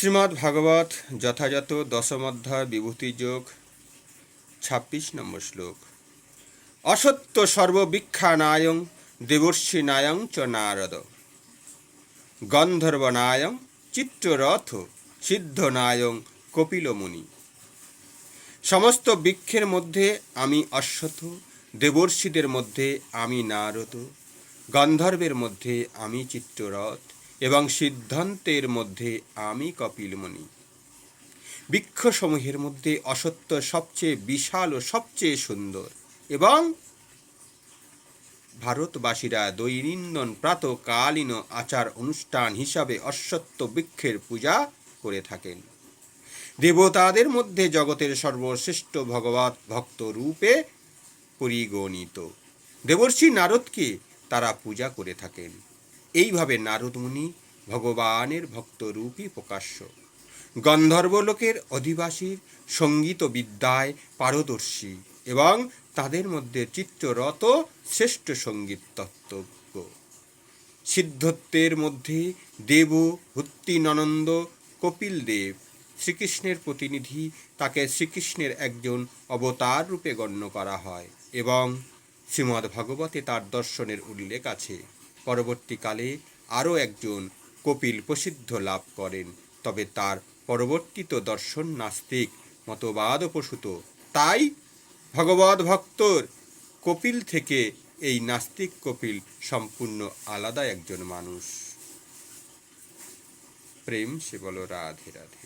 শ্রীমদ্ ভাগবত যথাযথ দশম অধ্যায় বিভূতিযোগ ২৬ নম্বর শ্লোক। অসত্য সর্ববিখ্যানায়ং দেবর্ষিনায়ং চ নারদ গন্ধর্বনায়ং চিত্ররথ সিদ্ধনায়ং কপিলমুনি। সমস্ত বৃক্ষের মধ্যে আমি অশ্বত্থ, দেবর্ষিদের মধ্যে আমি নারদ, গন্ধর্বের মধ্যে আমি চিত্ররথ এবং সিদ্ধান্তের মধ্যে আমি কপিলমুনি। বৃক্ষসমূহের মধ্যে অশ্বত্থ সবচেয়ে বিশাল ও সবচেয়ে সুন্দর, এবং ভারতবাসীরা দৈনন্দিন প্রাতকালীন আচার অনুষ্ঠান হিসাবে অশ্বত্থ বৃক্ষের পূজা করে থাকেন। দেবতাদের মধ্যে জগতের সর্বশ্রেষ্ঠ ভগবত ভক্ত রূপে পরিগণিত দেবর্ষি নারদকে তারা পূজা করে থাকেন। এইভাবে নারদ মুনি ভগবানের ভক্তরূপী প্রকাশ্য। গন্ধর্বলোকের অধিবাসীর সঙ্গীত বিদ্যায় পারদর্শী এবং তাদের মধ্যে চিত্ররত শ্রেষ্ঠ সঙ্গীত তত্ত্বজ্ঞ। সিদ্ধত্বের মধ্যে দেব ভূতিনন্দ কপিল দেব শ্রীকৃষ্ণের প্রতিনিধি, তাকে শ্রীকৃষ্ণের একজন অবতার রূপে গণ্য করা হয় এবং শ্রীমদ্ ভাগবতে তার দর্শনের উল্লেখ আছে। পরবর্তীকালে আরও একজন কপিল প্রসিদ্ধ লাভ করেন, তবে তার পরবর্তীত দর্শন নাস্তিক মতবাদপ্রসূত। তাই ভগবত ভক্তর কপিল থেকে এই নাস্তিক কপিল সম্পূর্ণ আলাদা একজন মানুষ। প্রেম সে বলো রাধে রাধে।